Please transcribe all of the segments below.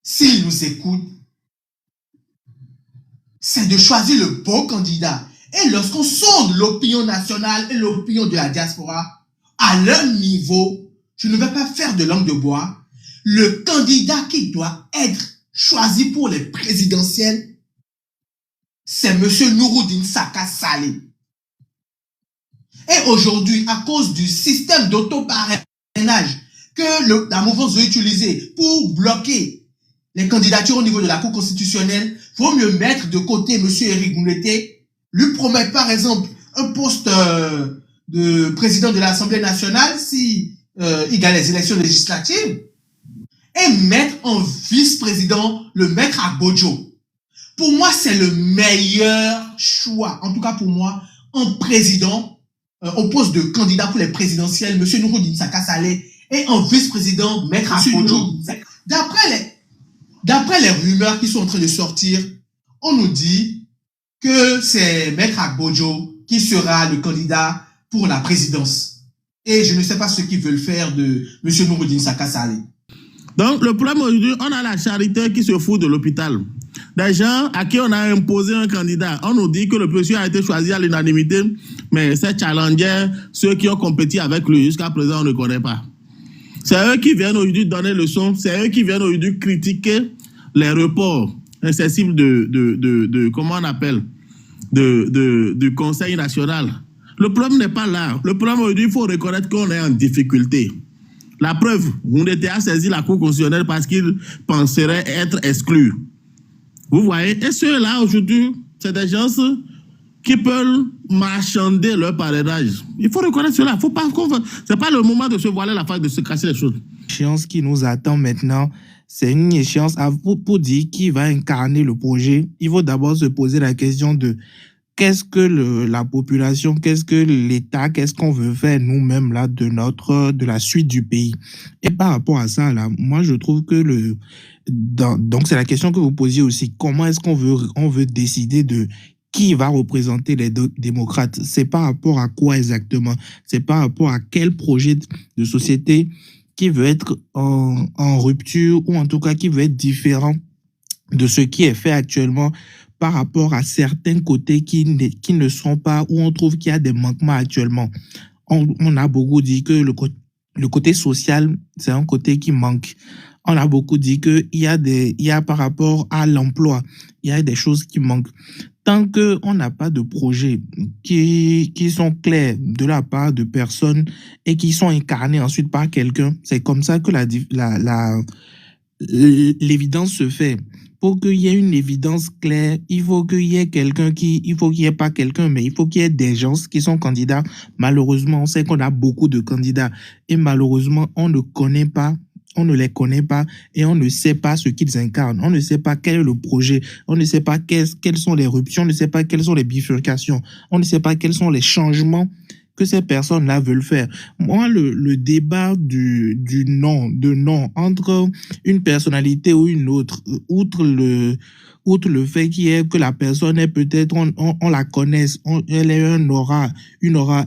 s'il nous écoute, c'est de choisir le bon candidat. Et lorsqu'on sonde l'opinion nationale et l'opinion de la diaspora, à leur niveau, je ne vais pas faire de langue de bois, le candidat qui doit être choisi pour les présidentielles, c'est M. Nouroudine Saka Saleh. Et aujourd'hui, à cause du système d'autoparrainage que la mouvance veut utiliser pour bloquer les candidatures au niveau de la Cour constitutionnelle, il vaut mieux mettre de côté M. Éric Gouneté, lui promettre par exemple un poste de président de l'Assemblée nationale si il gagne les élections législatives, et mettre en vice-président le maître Agbojo. Pour moi, c'est le meilleur choix, en tout cas pour moi, en président, au poste de candidat pour les présidentielles, M. Nouroudine Saka Saleh, et en vice-président, maître Agbojo. D'après les rumeurs qui sont en train de sortir, on nous dit que c'est maître Agbojo qui sera le candidat pour la présidence. Et je ne sais pas ce qu'ils veulent faire de M. Nouroudine Saka Saleh. Donc, le problème aujourd'hui, on a la charité qui se fout de l'hôpital. Des gens à qui on a imposé un candidat. On nous dit que le monsieur a été choisi à l'unanimité, mais ces challengers, ceux qui ont compétit avec lui, jusqu'à présent, on ne connaît pas. C'est eux qui viennent aujourd'hui donner leçon, c'est eux qui viennent aujourd'hui critiquer les reports incessibles comment on appelle, du Conseil national. Le problème n'est pas là. Le problème aujourd'hui, il faut reconnaître qu'on est en difficulté. La preuve, Gouneté a saisi la Cour constitutionnelle parce qu'il penserait être exclu. Vous voyez? Et ceux-là, aujourd'hui, c'est des gens qui peuvent marchander leur parrainage. Il faut reconnaître cela. Ce n'est pas le moment de se voiler la face, de se casser les choses. L'échéance qui nous attend maintenant, c'est une échéance pour dire qui va incarner le projet. Il faut d'abord se poser la question de qu'est-ce que la population, qu'est-ce que l'État, qu'est-ce qu'on veut faire nous-mêmes là de la suite du pays. Et par rapport à ça là, moi je trouve que donc c'est la question que vous posiez aussi. Comment est-ce qu'on veut décider de qui va représenter les démocrates? C'est par rapport à quoi exactement? C'est par rapport à quel projet de société qui veut être en rupture ou en tout cas qui veut être différent de ce qui est fait actuellement par rapport à certains côtés qui ne sont pas, où on trouve qu'il y a des manquements actuellement. On a beaucoup dit que le côté social, c'est un côté qui manque. On a beaucoup dit qu'il y a par rapport à l'emploi, il y a des choses qui manquent. Tant qu'on n'a pas de projets qui sont clairs de la part de personnes et qui sont incarnés ensuite par quelqu'un, c'est comme ça que l'évidence se fait. Pour qu'il y ait une évidence claire, il faut qu'il y ait pas quelqu'un, mais il faut qu'il y ait des gens qui sont candidats. Malheureusement, on sait qu'on a beaucoup de candidats et malheureusement, on ne les connaît pas et on ne sait pas ce qu'ils incarnent. On ne sait pas quel est le projet. On ne sait pas quelles sont les ruptures. On ne sait pas quelles sont les bifurcations. On ne sait pas quels sont les changements que ces personnes-là veulent faire. Moi, le débat du nom entre une personnalité ou une autre, outre le fait que la personne est peut-être, on la connaisse, elle a une aura,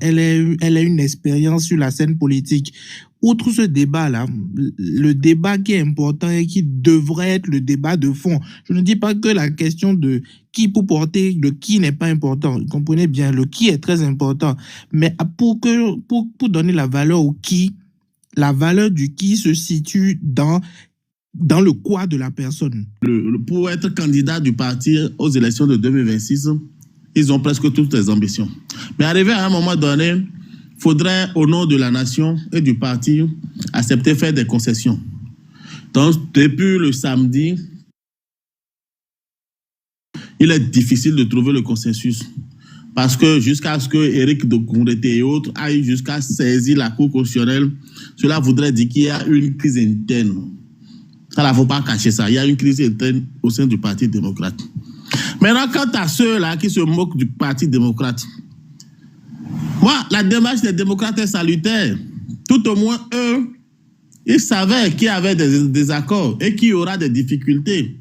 elle a une expérience sur la scène politique. Outre ce débat-là, le débat qui est important et qui devrait être le débat de fond, je ne dis pas que la question de qui pour porter, le qui n'est pas important. Vous comprenez bien, le qui est très important. Mais pour donner la valeur au qui, la valeur du qui se situe dans le quoi de la personne. Pour être candidat du parti aux élections de 2026, ils ont presque toutes les ambitions. Mais arrivé à un moment donné, il faudrait, au nom de la nation et du parti, accepter de faire des concessions. Donc, depuis le samedi, il est difficile de trouver le consensus. Parce que jusqu'à ce que Éric Gouneté et autres aillent jusqu'à saisir la Cour constitutionnelle, cela voudrait dire qu'il y a une crise interne. Ça, il ne faut pas cacher ça. Il y a une crise interne au sein du Parti démocrate. Maintenant, quant à ceux-là qui se moquent du Parti démocrate, moi, la démarche des démocrates est salutaire. Tout au moins, eux, ils savaient qu'il y avait des désaccords et qu'il y aura des difficultés.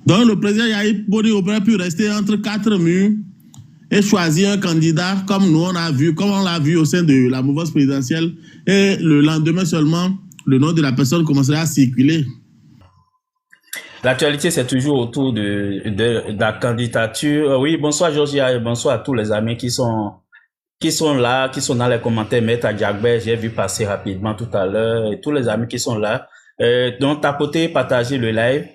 Donc, le président Yahya Boni aurait pu rester entre quatre murs et choisir un candidat comme on l'a vu au sein de la mouvance présidentielle. Et le lendemain seulement, le nom de la personne commencerait à circuler. L'actualité, c'est toujours autour de la candidature. Oui, bonsoir Georgia et bonsoir à tous les amis qui sont là, qui sont dans les commentaires. Maître Adjagbe, j'ai vu passer rapidement tout à l'heure, et tous les amis qui sont là. Donc, tapotez, partagez le live.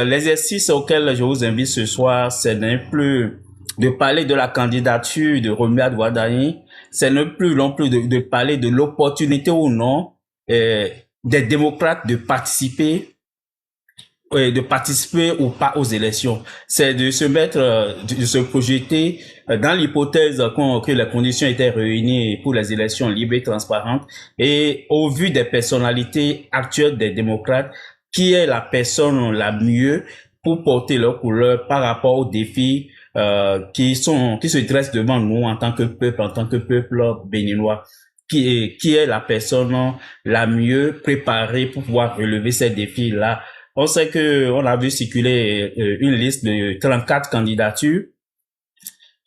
L'exercice auquel je vous invite ce soir, c'est n'est plus de parler de la candidature de Romuald Wadani, c'est ne plus non plus de parler de l'opportunité ou non des démocrates de participer ou pas aux élections. C'est de se mettre, de se projeter dans l'hypothèse que les conditions étaient réunies pour les élections libres et transparentes. Et au vu des personnalités actuelles des démocrates, qui est la personne la mieux pour porter leur couleur par rapport aux défis qui se dressent devant nous en tant que peuple béninois? Qui est la personne la mieux préparée pour pouvoir relever ces défis-là? On sait que on a vu circuler une liste de 34 candidatures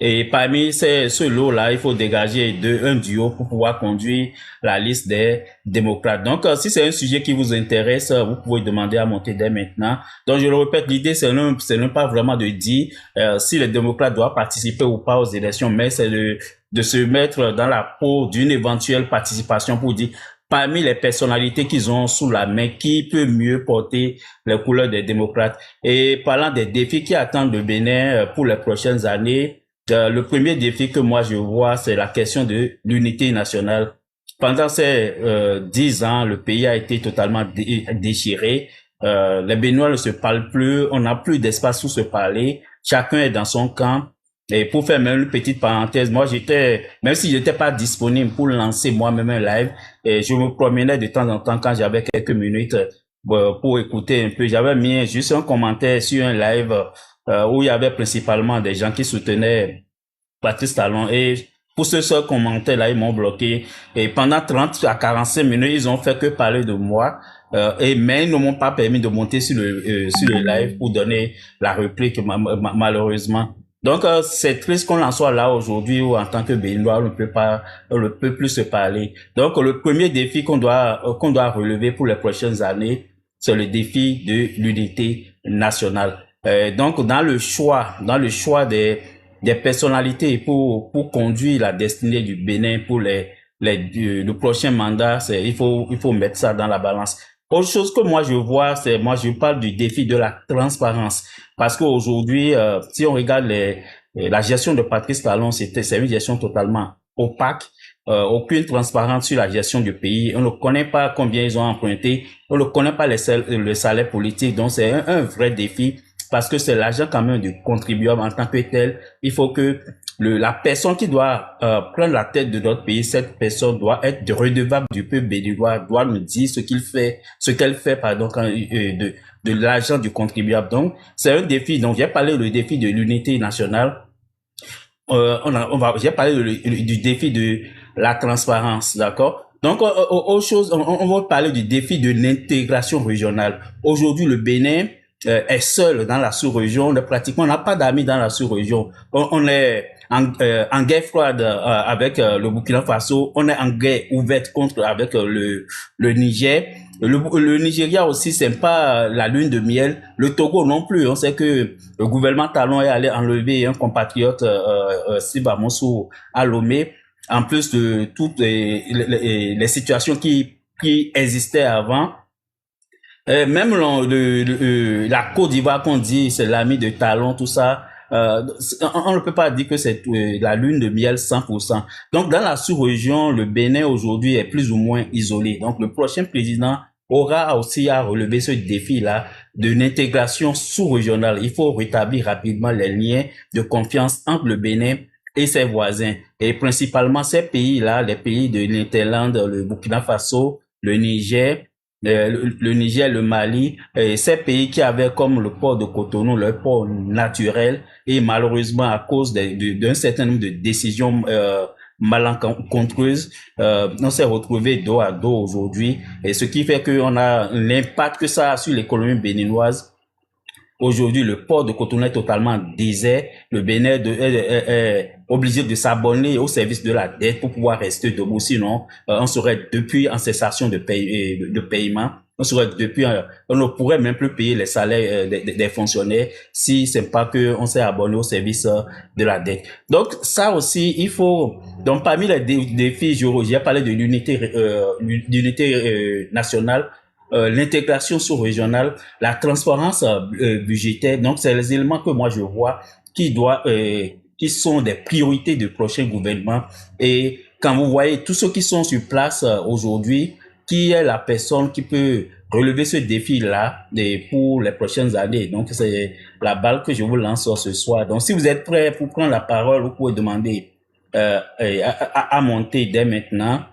et parmi ce lot-là, il faut dégager un duo pour pouvoir conduire la liste des démocrates. Donc, si c'est un sujet qui vous intéresse, vous pouvez demander à monter dès maintenant. Donc, je le répète, l'idée, c'est ne pas vraiment de dire si les démocrates doivent participer ou pas aux élections, mais c'est de se mettre dans la peau d'une éventuelle participation pour dire parmi les personnalités qu'ils ont sous la main, qui peut mieux porter les couleurs des démocrates. Et parlant des défis qui attendent le Bénin pour les prochaines années, le premier défi que moi je vois, c'est la question de l'unité nationale. Pendant ces 10 ans, le pays a été totalement déchiré. Les Béninois ne se parlent plus, on n'a plus d'espace où se parler. Chacun est dans son camp. Et pour faire même une petite parenthèse, moi même si j'étais pas disponible pour lancer moi-même un live, et je me promenais de temps en temps quand j'avais quelques minutes pour écouter un peu. J'avais mis juste un commentaire sur un live où il y avait principalement des gens qui soutenaient Patrice Talon, et pour ce seul commentaire-là, ils m'ont bloqué. Et pendant 30 à 45 minutes, ils ont fait que parler de moi. Mais ils ne m'ont pas permis de monter sur le live pour donner la réplique, malheureusement. Donc, c'est triste qu'on en soit là aujourd'hui où en tant que Béninois, on ne peut plus se parler. Donc, le premier défi qu'on doit relever pour les prochaines années, c'est le défi de l'unité nationale. Donc, dans le choix des personnalités pour conduire la destinée du Bénin pour le prochain mandat, il faut mettre ça dans la balance. Autre chose que moi je vois, je parle du défi de la transparence. Parce qu'aujourd'hui, si on regarde la gestion de Patrice Talon, c'est une gestion totalement opaque, aucune transparence sur la gestion du pays. On ne connaît pas combien ils ont emprunté, on ne connaît pas le salaire politique. Donc c'est un vrai défi parce que c'est l'argent quand même du contribuable en tant que tel. Il faut que la personne qui doit prendre la tête de notre pays, cette personne doit être redevable du peuple béninois, doit nous dire ce qu'elle fait, de l'argent du contribuable. Donc, c'est un défi. Donc, j'ai parlé du défi de l'unité nationale. J'ai parlé du défi de la transparence, d'accord? Donc, autre chose, on va parler du défi de l'intégration régionale. Aujourd'hui, le Bénin est seul dans la sous-région. On n'a pas d'amis dans la sous-région. On est en guerre froide avec le Burkina Faso. On est en guerre ouverte avec le Niger. Le Nigeria aussi, c'est pas la lune de miel. Le Togo non plus. On sait que le gouvernement Talon est allé enlever un compatriote, Siba Moussou, à Lomé. En plus de toutes les situations qui existaient avant. Même la Côte d'Ivoire qu'on dit, c'est l'ami de Talon, tout ça. On ne peut pas dire que c'est la lune de miel 100%. Donc, dans la sous-région, le Bénin aujourd'hui est plus ou moins isolé. Donc, le prochain président aura aussi à relever ce défi-là de l'intégration sous-régionale. Il faut rétablir rapidement les liens de confiance entre le Bénin et ses voisins. Et principalement ces pays-là, les pays de l'Interland, le Burkina Faso, le Niger, le Mali, ces pays qui avaient comme le port de Cotonou, leur port naturel, et malheureusement à cause d'un certain nombre de décisions malencontreuses, on s'est retrouvé dos à dos aujourd'hui, et ce qui fait qu'on a l'impact que ça a sur l'économie béninoise. Aujourd'hui, le port de Cotonou est totalement désert. Le Bénin est obligé de s'abonner au service de la dette pour pouvoir rester debout. Sinon, on serait depuis en cessation de paiement. on ne pourrait même plus payer les salaires des fonctionnaires si c'est pas que on s'est abonné au service de la dette. Donc ça aussi, il faut, donc parmi les défis, j'ai parlé de l'unité nationale, l'intégration sous-régionale, la transparence budgétaire. Donc c'est les éléments que moi je vois qui sont des priorités du prochain gouvernement. Et quand vous voyez tous ceux qui sont sur place aujourd'hui, qui est la personne qui peut relever ce défi-là pour les prochaines années. Donc, c'est la balle que je vous lance ce soir. Donc, si vous êtes prêts pour prendre la parole, vous pouvez demander à monter dès maintenant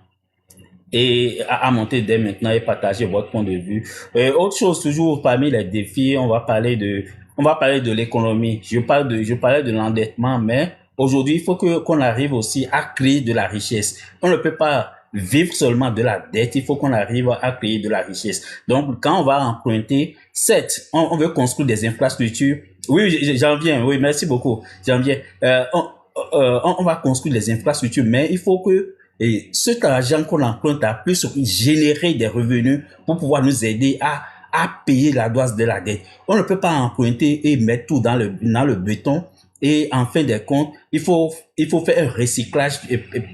et à monter dès maintenant et partager votre point de vue. Autre chose, toujours parmi les défis, on va parler de l'économie. Je parlais de l'endettement, mais aujourd'hui, il faut qu'on arrive aussi à créer de la richesse. On ne peut pas vivre seulement de la dette, il faut qu'on arrive à créer de la richesse. Donc, quand on va emprunter, certes, on veut construire des infrastructures. Oui, j'en viens. Oui, merci beaucoup. J'en viens. On va construire des infrastructures, mais il faut que cet argent qu'on emprunte puisse générer des revenus pour pouvoir nous aider à payer la dose de la dette. On ne peut pas emprunter et mettre tout dans le béton. Et en fin de compte, il faut faire un recyclage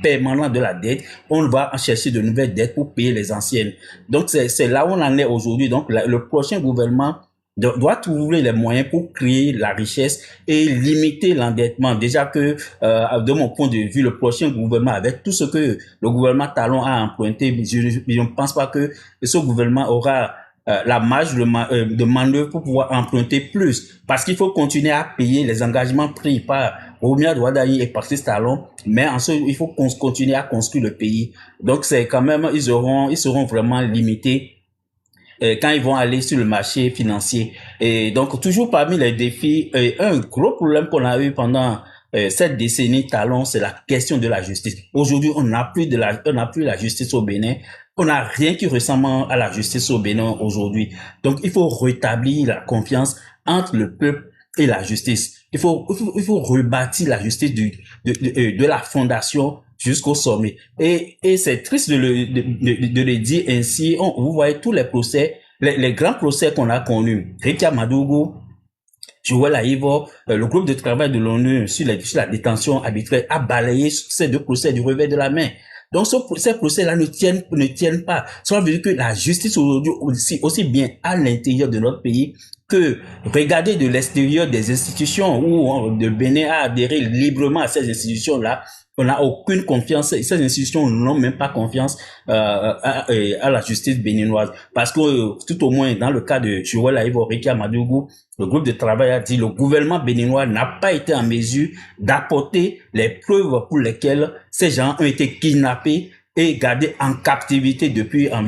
permanent de la dette. On va en chercher de nouvelles dettes pour payer les anciennes. Donc, c'est là où on en est aujourd'hui. Donc, le prochain gouvernement doit trouver les moyens pour créer la richesse et limiter l'endettement. Déjà que, de mon point de vue, le prochain gouvernement, avec tout ce que le gouvernement Talon a emprunté, je ne pense pas que ce gouvernement aura la marge de manœuvre pour pouvoir emprunter plus, parce qu'il faut continuer à payer les engagements pris par Romia Douadaï et Patrice Talon, mais ensuite il faut continuer à construire le pays. Donc c'est quand même, ils seront vraiment limités quand ils vont aller sur le marché financier. Et donc toujours parmi les défis, un gros problème qu'on a eu pendant cette décennie Talon, c'est la question de la justice. Aujourd'hui, on n'a plus la justice au Bénin. On n'a rien qui ressemble à la justice au Bénin aujourd'hui. Donc, il faut rétablir la confiance entre le peuple et la justice. Il faut rebâtir la justice de la fondation jusqu'au sommet. Et c'est triste de le dire ainsi. Vous voyez tous les procès, les grands procès qu'on a connus. Rikia Madougou, Joël Aïvo, le groupe de travail de l'ONU sur la détention arbitraire a balayé ces deux procès du revers de la main. Donc, ces procès-là ne tiennent pas. Ça veut dire que la justice aujourd'hui, aussi bien à l'intérieur de notre pays que regarder de l'extérieur des institutions où le Bénin a adhéré librement à ces institutions-là, on n'a aucune confiance. Ces institutions n'ont même pas confiance à la justice béninoise. Parce que, tout au moins, dans le cas de Joël Aïvo, Rikia Madougou, le groupe de travail a dit le gouvernement béninois n'a pas été en mesure d'apporter les preuves pour lesquelles ces gens ont été kidnappés et gardés en captivité depuis un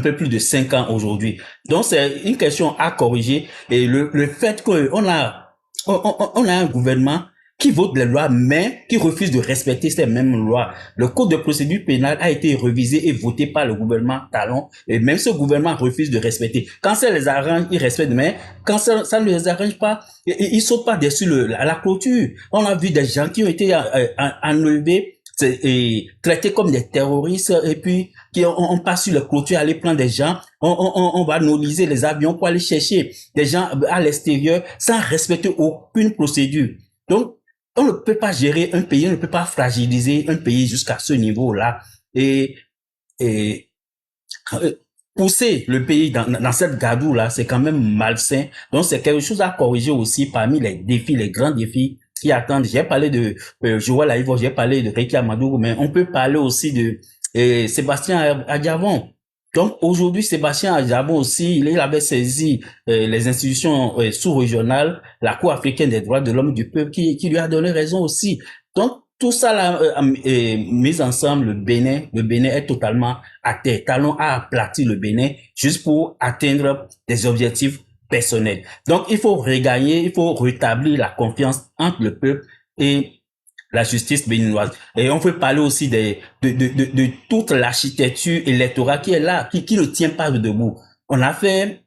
peu plus de 5 ans aujourd'hui. Donc c'est une question à corriger, et le fait qu'on a un gouvernement qui vote les lois, mais qui refuse de respecter ces mêmes lois. Le code de procédure pénale a été révisé et voté par le gouvernement Talon, et même ce gouvernement refuse de respecter. Quand ça les arrange, ils respectent, mais quand ça ne les arrange pas, ils sautent pas dessus la clôture. On a vu des gens qui ont été enlevés et traités comme des terroristes, et puis on passe sur les clôtures, aller prendre des gens, on va analyser les avions pour aller chercher des gens à l'extérieur sans respecter aucune procédure. Donc, on ne peut pas gérer un pays, on ne peut pas fragiliser un pays jusqu'à ce niveau-là et pousser le pays dans cette gadoue-là, c'est quand même malsain. Donc, c'est quelque chose à corriger aussi parmi les défis, les grands défis qui attendent. J'ai parlé de Joël Aïvo, j'ai parlé de Rikia Madougou, mais on peut parler aussi de Sébastien Adjavon. Donc aujourd'hui, Sébastien Adjavon aussi, il avait saisi les institutions sous-régionales, la Cour africaine des droits de l'homme du peuple, qui lui a donné raison aussi. Donc tout ça là, mis ensemble, le Bénin est totalement à terre. Talon a aplati le Bénin juste pour atteindre des objectifs personnels. Donc il faut regagner, il faut rétablir la confiance entre le peuple et la justice béninoise. Et on peut parler aussi de toute l'architecture électorale qui est là, qui ne tient pas debout. On a fait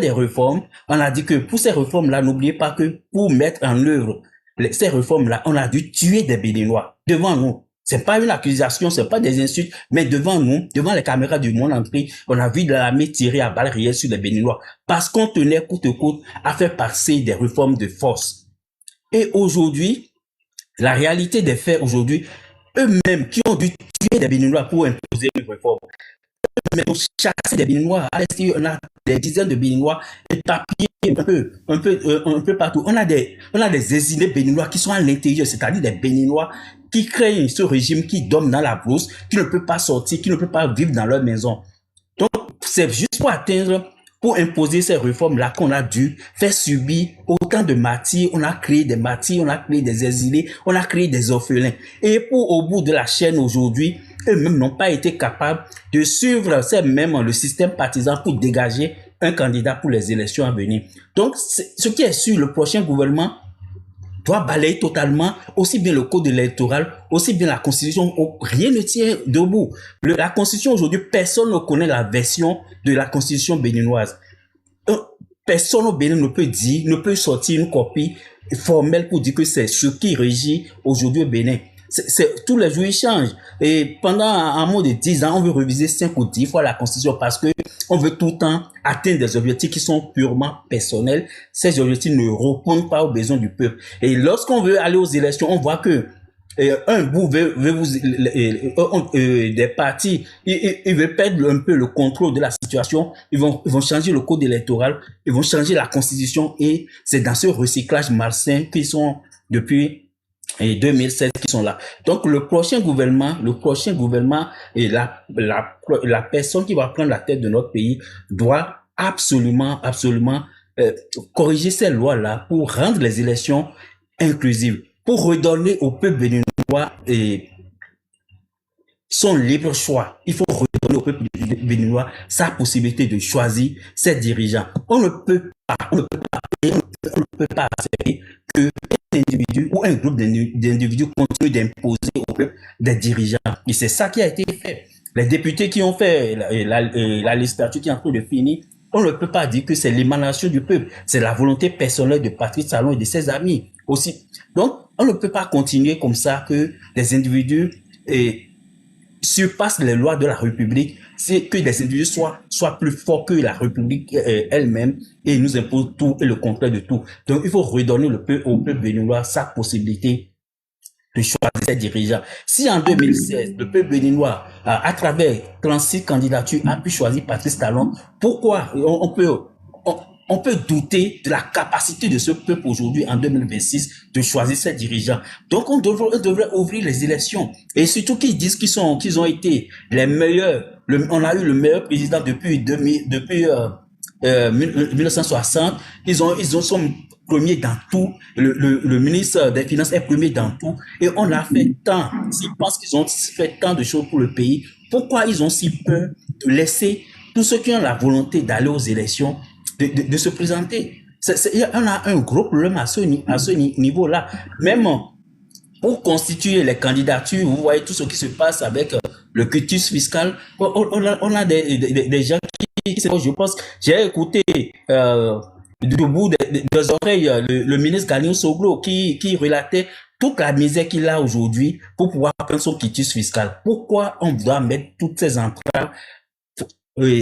des réformes. On a dit que pour ces réformes-là, n'oubliez pas que pour mettre en œuvre ces réformes-là, on a dû tuer des Béninois devant nous. C'est pas une accusation, c'est pas des insultes, mais devant nous, devant les caméras du monde entier, on a vu de l'armée tirer à balles réelles sur les Béninois parce qu'on tenait coûte que coûte à faire passer des réformes de force. Et aujourd'hui, la réalité des faits aujourd'hui, eux-mêmes qui ont dû tuer des Béninois pour imposer une réforme, mais pour chasser des Béninois, on a des dizaines de Béninois éparpillés un peu partout. On a des exilés Béninois qui sont à l'intérieur, c'est-à-dire des Béninois qui créent ce régime qui dorment dans la brousse, qui ne peut pas sortir, qui ne peut pas vivre dans leur maison. Donc, c'est juste pour imposer ces réformes-là qu'on a dû faire subir autant de martyrs. On a créé des martyrs, on a créé des exilés, on a créé des orphelins. Et au bout de la chaîne aujourd'hui, eux-mêmes n'ont pas été capables de suivre le système partisan pour dégager un candidat pour les élections à venir. Donc, ce qui est sûr, le prochain gouvernement doit balayer totalement aussi bien le code électoral, aussi bien la constitution. Rien ne tient debout. La constitution aujourd'hui, personne ne connaît la version de la constitution béninoise. Personne au Bénin ne peut sortir une copie formelle pour dire que c'est ce qui régit aujourd'hui au Bénin. Tous les jours, ils changent. Et pendant un mot de 10 ans, on veut réviser 5 ou 10 fois la Constitution parce que on veut tout le temps atteindre des objectifs qui sont purement personnels. Ces objectifs ne répondent pas aux besoins du peuple. Et lorsqu'on veut aller aux élections, on voit que un bout veut des partis, ils veulent perdre un peu le contrôle de la situation. Ils vont changer le code électoral, ils vont changer la Constitution et c'est dans ce recyclage malsain qu'ils sont depuis 2016 qui sont là. Donc le prochain gouvernement et la personne qui va prendre la tête de notre pays doit absolument corriger ces lois-là pour rendre les élections inclusives, pour redonner au peuple béninois son libre choix. Il faut redonner au peuple béninois sa possibilité de choisir ses dirigeants. On ne peut pas accepter que un individu ou un groupe d'individus continue d'imposer au peuple des dirigeants. Et c'est ça qui a été fait. Les députés qui ont fait la législature qui est en train de finir, on ne peut pas dire que c'est l'émanation du peuple. C'est la volonté personnelle de Patrice Talon et de ses amis aussi. Donc, on ne peut pas continuer comme ça que des individus surpassent les lois de la République, c'est que des individus soient plus forts que la République elle-même et nous imposent tout et le contraire de tout. Donc, il faut redonner au peuple béninois sa possibilité de choisir ses dirigeants. Si en 2016, le peuple béninois, à travers 36 candidatures, a pu choisir Patrice Talon, pourquoi on peut douter de la capacité de ce peuple aujourd'hui, en 2026, de choisir ses dirigeants. Donc, on devrait ouvrir les élections. Et surtout qu'ils disent qu'ils ont été les meilleurs. On a eu le meilleur président depuis 1960. Ils sont premiers dans tout. Le ministre des Finances est premier dans tout. Et on a fait tant. S'ils pensent qu'ils ont fait tant de choses pour le pays, pourquoi ils ont si peur de laisser tous ceux qui ont la volonté d'aller aux élections de se présenter? On a un gros problème à ce niveau-là. Même pour constituer les candidatures, vous voyez tout ce qui se passe avec le quitus fiscal. On a des gens qui je pense, j'ai écouté du bout des oreilles le ministre Gagnon Soglo qui relatait toute la misère qu'il a aujourd'hui pour pouvoir prendre son quitus fiscal. Pourquoi on doit mettre toutes ces entraves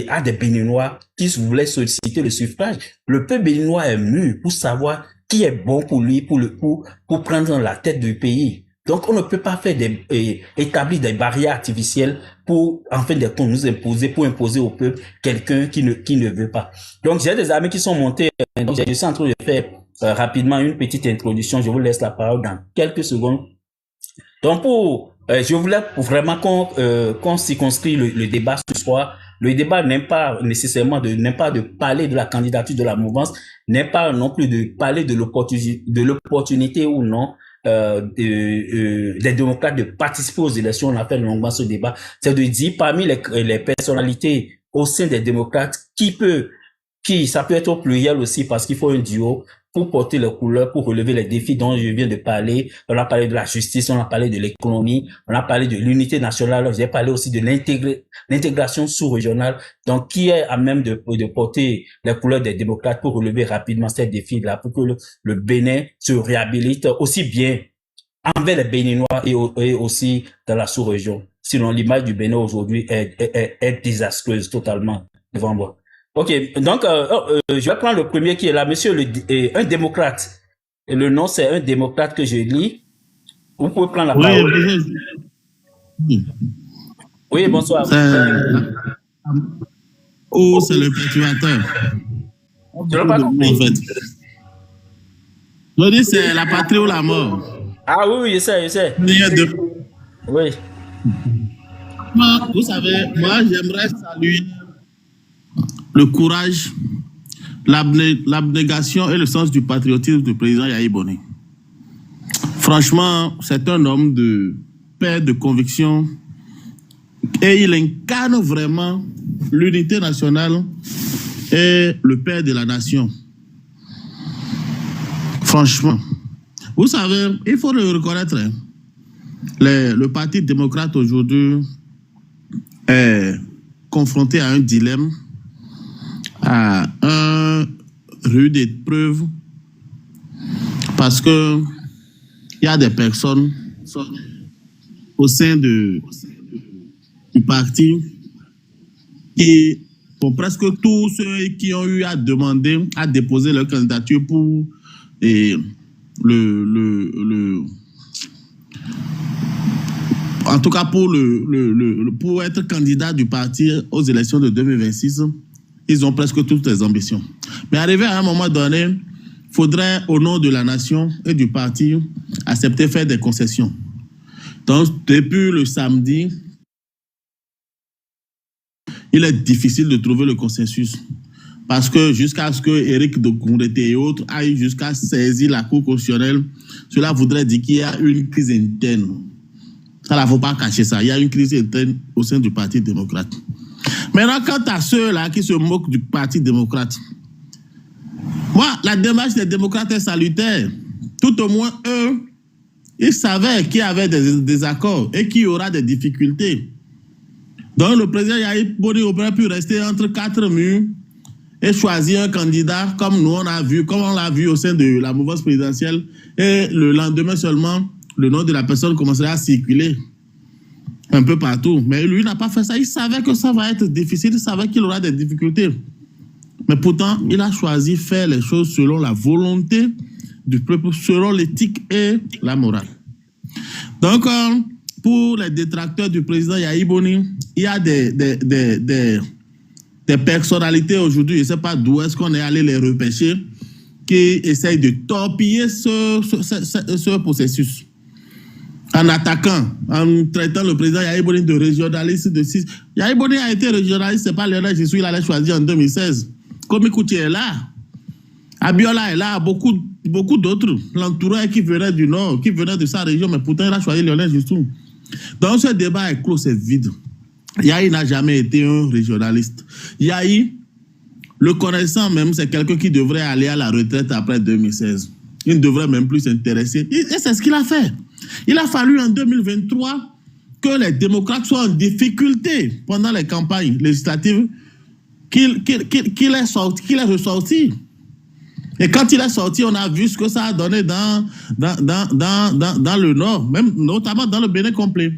à des Béninois qui voulaient solliciter le suffrage? Le peuple béninois est mûr pour savoir qui est bon pour lui, pour prendre la tête du pays. Donc, on ne peut pas faire établir des barrières artificielles pour, en fin de compte, nous imposer, pour imposer au peuple quelqu'un qui ne veut pas. Donc, j'ai des amis qui sont montés. Donc, je suis en train de faire rapidement une petite introduction. Je vous laisse la parole dans quelques secondes. Donc, je voulais vraiment qu'on circonscrit le débat ce soir. Le débat n'est pas nécessairement n'est pas de parler de la candidature de la mouvance, n'est pas non plus de parler de l'opportunité ou non des démocrates de participer aux élections. On a fait longuement ce débat. C'est de dire parmi les personnalités au sein des démocrates ça peut être au pluriel aussi parce qu'il faut un duo pour porter les couleurs, pour relever les défis dont je viens de parler. On a parlé de la justice, on a parlé de l'économie, on a parlé de l'unité nationale, j'ai parlé aussi de l'intégration sous-régionale, donc qui est à même de porter les couleurs des démocrates pour relever rapidement ces défis-là, pour que le Bénin se réhabilite aussi bien envers les Béninois et aussi dans la sous-région. Sinon, l'image du Bénin aujourd'hui est désastreuse totalement devant moi. Ok, donc je vais prendre le premier qui est là, monsieur un démocrate. Et le nom, c'est un démocrate que je lis. Vous pouvez prendre la parole. Oui, bonsoir. Oh, c'est le perturbateur. Je n'ai pas compris. En fait. Je dis, c'est la patrie ou la mort. Ah oui, je sais. Oui. Vous savez, moi, j'aimerais saluer le courage, l'abnégation et le sens du patriotisme du président Yahya Boni. Franchement, c'est un homme de paix, de conviction, et il incarne vraiment l'unité nationale et le père de la nation. Franchement, vous savez, il faut le reconnaître, hein, le Parti démocrate aujourd'hui est confronté à un dilemme, à un rude épreuve, parce que il y a des personnes au sein du parti qui, pour presque tous ceux qui ont eu à demander, à déposer leur candidature pour en tout cas pour être candidat du parti aux élections de 2026, ils ont presque toutes les ambitions. Mais arrivé à un moment donné, il faudrait, au nom de la nation et du parti, accepter faire des concessions. Donc, depuis le samedi, il est difficile de trouver le consensus. Parce que jusqu'à ce que Éric Dokourete et autres aillent jusqu'à saisir la Cour constitutionnelle, cela voudrait dire qu'il y a une crise interne. Ça, il ne faut pas cacher ça. Il y a une crise interne au sein du Parti démocrate. Maintenant, quant à ceux-là qui se moquent du Parti démocrate, moi, la démarche des démocrates est salutaire. Tout au moins, eux, ils savaient qu'il y avait des désaccords et qu'il y aura des difficultés. Donc, le président Yahya Boni aurait pu rester entre quatre murs et choisir un candidat comme nous on a vu, comme on l'a vu au sein de la mouvance présidentielle. Et le lendemain seulement, le nom de la personne commencerait à circuler un peu partout. Mais lui n'a pas fait ça. Il savait que ça va être difficile. Il savait qu'il aura des difficultés. Mais pourtant, il a choisi faire les choses selon la volonté du peuple, selon l'éthique et la morale. Donc, pour les détracteurs du président Yahya Boni, il y a des personnalités aujourd'hui, je ne sais pas d'où est-ce qu'on est allé les repêcher, qui essayent de torpiller ce processus. En attaquant, en traitant le président Yahya Boni de régionaliste de 6. Yahya Boni a été régionaliste, ce n'est pas l'erreur, je suis là, il a choisi en 2016. Komi Kuti est là. Abiola est là, beaucoup d'autres. L'entourage qui venait du Nord, qui venait de sa région, mais pourtant il a choisi Lionel Justou. Donc ce débat est clos, c'est vide. Yahya n'a jamais été un régionaliste. Yahya, le connaissant même, c'est quelqu'un qui devrait aller à la retraite après 2016. Il ne devrait même plus s'intéresser. Et c'est ce qu'il a fait. Il a fallu en 2023 que les démocrates soient en difficulté pendant les campagnes législatives qu'il est ressorti. Et quand il est sorti, on a vu ce que ça a donné dans le Nord, même notamment dans le Bénin complet.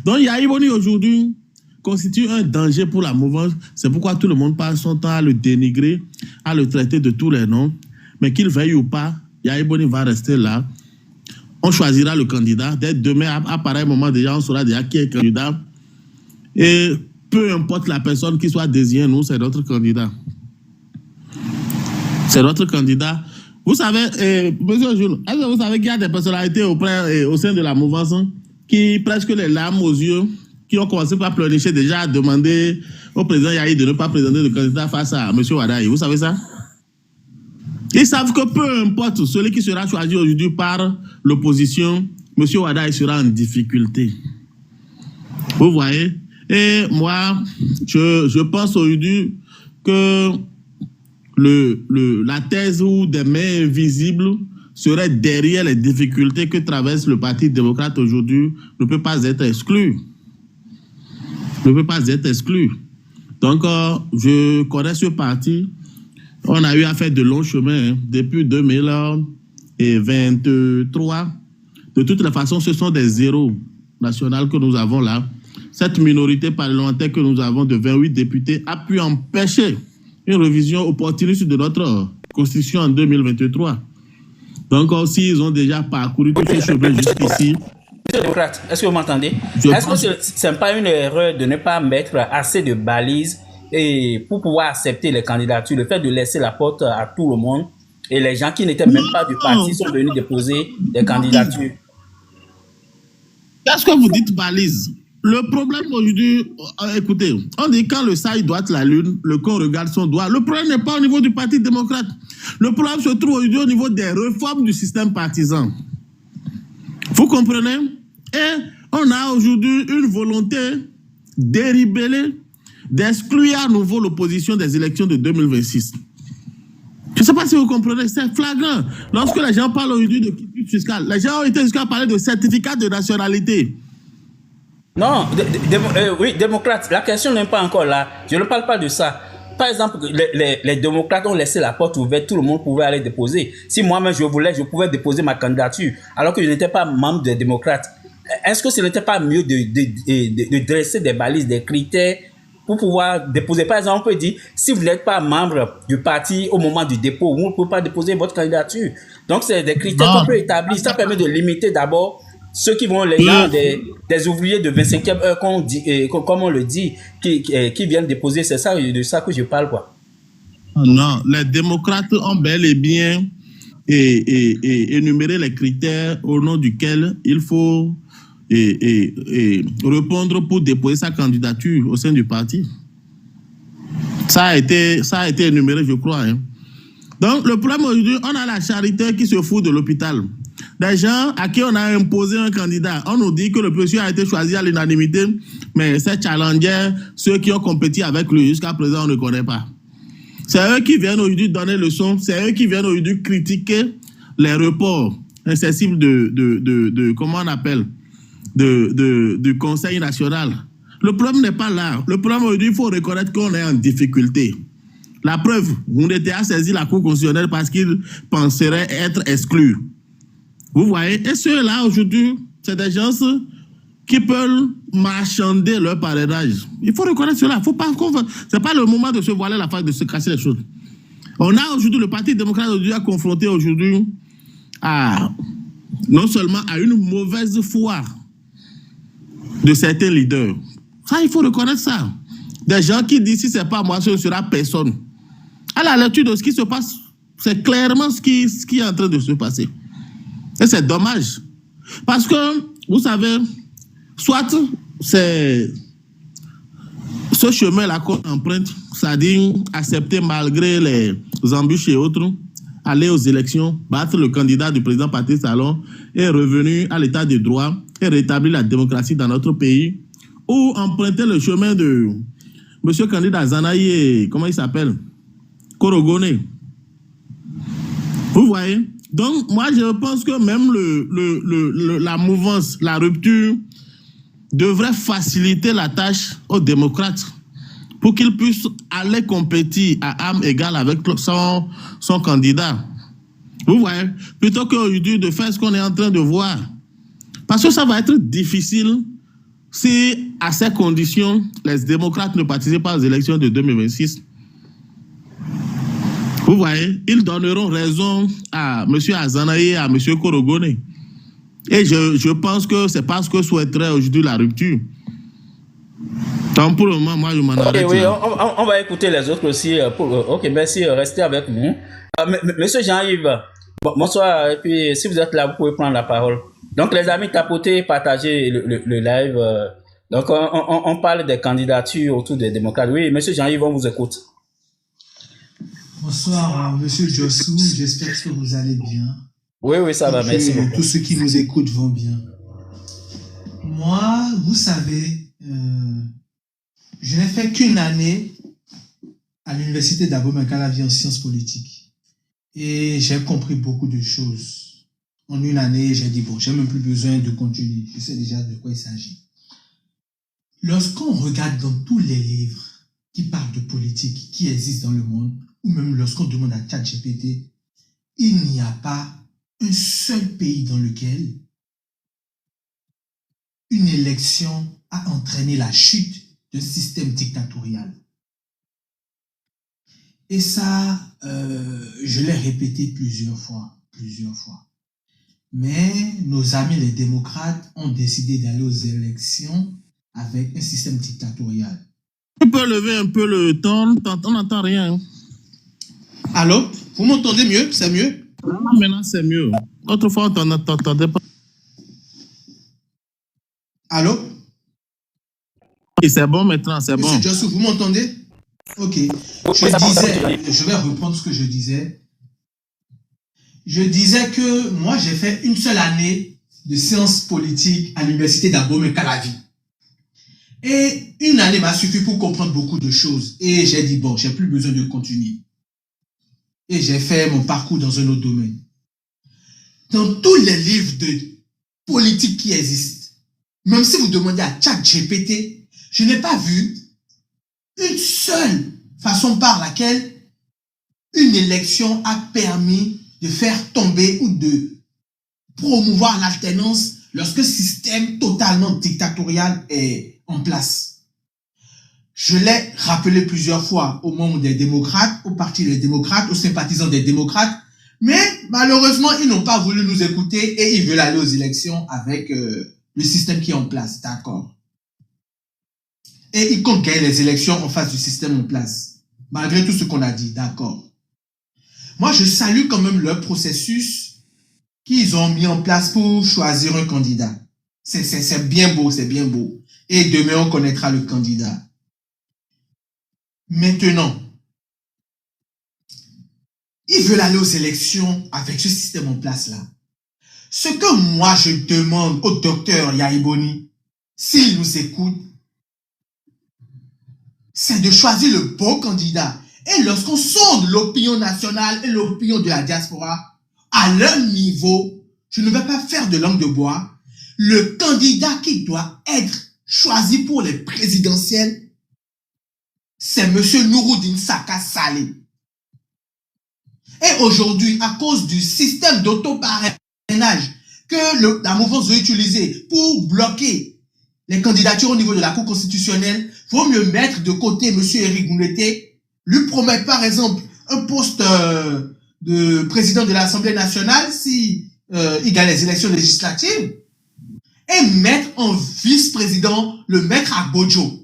Donc Yahya Boni aujourd'hui constitue un danger pour la mouvance. C'est pourquoi tout le monde passe son temps à le dénigrer, à le traiter de tous les noms. Mais qu'il veuille ou pas, Yahya Boni va rester là. On choisira le candidat. Dès demain, à pareil moment déjà, on saura déjà qui est candidat. Et peu importe la personne qui soit désignée, nous, c'est notre candidat. C'est notre candidat. Vous savez, monsieur Jules, est-ce que vous savez qu'il y a des personnalités au sein de la mouvance qui, presque les larmes aux yeux, qui ont commencé par pleurnicher déjà à demander au président Yahya de ne pas présenter de candidat face à M. Wadaye. Vous savez ça? Ils savent que peu importe celui qui sera choisi aujourd'hui par l'opposition, M. Wadaye sera en difficulté. Vous voyez? Et moi, je pense aujourd'hui que la thèse ou des mains invisibles serait derrière les difficultés que traverse le Parti démocrate aujourd'hui ne peut pas être exclu. Ne peut pas être exclu. Donc, je connais ce parti. On a eu à faire de longs chemins depuis 2023. De toutes les façons, ce sont des zéros nationaux que nous avons là. Cette minorité parlementaire que nous avons de 28 députés a pu empêcher une révision opportuniste de notre constitution en 2023. Donc aussi, ils ont déjà parcouru tout ce chemin jusqu'ici. Monsieur le démocrate, est-ce que vous m'entendez? Je Est-ce pense- que ce n'est pas une erreur de ne pas mettre assez de balises et pour pouvoir accepter les candidatures, le fait de laisser la porte à tout le monde et les gens qui n'étaient même pas du parti sont venus déposer des candidatures? Qu'est-ce que vous dites, balise? Le problème aujourd'hui, écoutez, on dit quand le saille doit la lune, le con regarde son doigt. Le problème n'est pas au niveau du Parti démocrate. Le problème se trouve aujourd'hui au niveau des réformes du système partisan. Vous comprenez? Et on a aujourd'hui une volonté délibérée d'exclure à nouveau l'opposition des élections de 2026. Je ne sais pas si vous comprenez, c'est flagrant. Lorsque les gens parlent aujourd'hui de quitus fiscal, les gens ont été jusqu'à parler de certificat de nationalité. Non, oui, démocrate, la question n'est pas encore là. Je ne parle pas de ça. Par exemple, les démocrates ont laissé la porte ouverte, tout le monde pouvait aller déposer. Si moi-même je voulais, je pouvais déposer ma candidature, alors que je n'étais pas membre des démocrates. Est-ce que ce n'était pas mieux de dresser des balises, des critères pour pouvoir déposer? Par exemple, on peut dire, si vous n'êtes pas membre du parti au moment du dépôt, vous ne pouvez pas déposer votre candidature. Donc, c'est des critères qu'on peut établir. Ça permet de limiter d'abord ceux qui vont, les gens, des ouvriers de 25e heure, comme on le dit, qui viennent déposer. C'est ça, de ça que je parle, quoi. Non, les démocrates ont bel et bien énuméré les critères au nom duquel il faut répondre pour déposer sa candidature au sein du parti. Ça a été énuméré, je crois. Hein. Donc, le problème aujourd'hui, on a la charité qui se fout de l'hôpital. Des gens à qui on a imposé un candidat. On nous dit que le monsieur a été choisi à l'unanimité, mais ces challengers, ceux qui ont compétit avec lui, jusqu'à présent, on ne connaît pas. C'est eux qui viennent aujourd'hui donner leçon, c'est eux qui viennent aujourd'hui critiquer les reports incessibles de comment on appelle, du Conseil national. Le problème n'est pas là. Le problème aujourd'hui, il faut reconnaître qu'on est en difficulté. La preuve, Moundete a saisi la Cour constitutionnelle parce qu'il penserait être exclu. Vous voyez? Et ceux-là, aujourd'hui, c'est des gens qui peuvent marchander leur parrainage. Il faut reconnaître cela. Ce n'est pas le moment de se voiler la face, de se casser les choses. On a aujourd'hui, le Parti démocrate aujourd'hui a confronté aujourd'hui à, non seulement à une mauvaise foi de certains leaders. Ça, il faut reconnaître ça. Des gens qui disent, si ce n'est pas moi, ce ne sera personne. À la lecture de ce qui se passe, c'est clairement ce qui est en train de se passer. Et c'est dommage. Parce que, vous savez, soit c'est ce chemin-là qu'on emprunte, c'est-à-dire accepter malgré les embûches et autres, aller aux élections, battre le candidat du président Patrice Talon et revenir à l'état de droit et rétablir la démocratie dans notre pays, ou emprunter le chemin de monsieur candidat Zanaï et, comment il s'appelle, Korogone. Vous voyez? Donc, moi, je pense que même la mouvance, la rupture, devrait faciliter la tâche aux démocrates pour qu'ils puissent aller compétir à âme égale avec son candidat. Vous voyez? Plutôt qu'aujourd'hui de faire ce qu'on est en train de voir. Parce que ça va être difficile si, à ces conditions, les démocrates ne participent pas aux élections de 2026. Vous voyez, ils donneront raison à M. Azanaï et à M. Korogone. Et je pense que c'est parce que souhaiterait aujourd'hui la rupture. Donc pour le moment, moi je m'en arrête. Oui, on va écouter les autres aussi. Ok, merci, restez avec nous. Monsieur Jean-Yves, bonsoir. Et puis si vous êtes là, vous pouvez prendre la parole. Donc les amis, tapotez, partagez le live. Donc on parle des candidatures autour des démocrates. Oui, monsieur Jean-Yves, on vous écoute. Bonsoir, monsieur Jossou. J'espère que vous allez bien. Oui, ça va, merci beaucoup. Tous ceux qui nous écoutent vont bien. Moi, vous savez, je n'ai fait qu'une année à l'université d'Abomey-Calavi en sciences politiques. Et j'ai compris beaucoup de choses. En une année, j'ai dit, bon, j'ai même plus besoin de continuer. Je sais déjà de quoi il s'agit. Lorsqu'on regarde dans tous les livres qui parlent de politique, qui existent dans le monde, ou même lorsqu'on demande à ChatGPT, il n'y a pas un seul pays dans lequel une élection a entraîné la chute d'un système dictatorial. Et ça, je l'ai répété plusieurs fois. Mais nos amis les démocrates ont décidé d'aller aux élections avec un système dictatorial. Tu peux lever un peu le ton, on n'entend rien. Allô? Vous m'entendez mieux? C'est mieux? Maintenant, c'est mieux. Autrefois, on n'entendait pas. Allô? Et c'est bon maintenant, c'est bon. Monsieur Jossou, vous m'entendez? Ok. Je vais reprendre ce que je disais. Je disais que moi, j'ai fait une seule année de sciences politiques à l'université d'Abomey-Calavi. Et une année m'a suffi pour comprendre beaucoup de choses. Et j'ai dit, bon, j'ai plus besoin de continuer. Et j'ai fait mon parcours dans un autre domaine. Dans tous les livres de politique qui existent, même si vous demandez à ChatGPT, je n'ai pas vu une seule façon par laquelle une élection a permis de faire tomber ou de promouvoir l'alternance lorsque le système totalement dictatorial est en place. Je l'ai rappelé plusieurs fois aux membres des démocrates, au parti des démocrates, aux sympathisants des démocrates, mais malheureusement, ils n'ont pas voulu nous écouter et ils veulent aller aux élections avec le système qui est en place, d'accord. Et ils comptent gagner les élections en face du système en place, malgré tout ce qu'on a dit, d'accord. Moi, je salue quand même leur processus qu'ils ont mis en place pour choisir un candidat. C'est bien beau, c'est bien beau. Et demain, on connaîtra le candidat. Maintenant, ils veulent aller aux élections avec ce système en place-là. Ce que moi, je demande au docteur Yaïboni, s'il nous écoute, c'est de choisir le bon candidat. Et lorsqu'on sonde l'opinion nationale et l'opinion de la diaspora, à leur niveau, je ne vais pas faire de langue de bois, le candidat qui doit être choisi pour les présidentielles, c'est M. Nouroudine Saka Saleh. Et aujourd'hui, à cause du système d'autoparrainage que la mouvance veut utiliser pour bloquer les candidatures au niveau de la Cour constitutionnelle, il vaut mieux mettre de côté M. Éric Mouleté, lui promettre par exemple un poste de président de l'Assemblée nationale si il gagne les élections législatives, et mettre en vice-président le maître Agbodjo.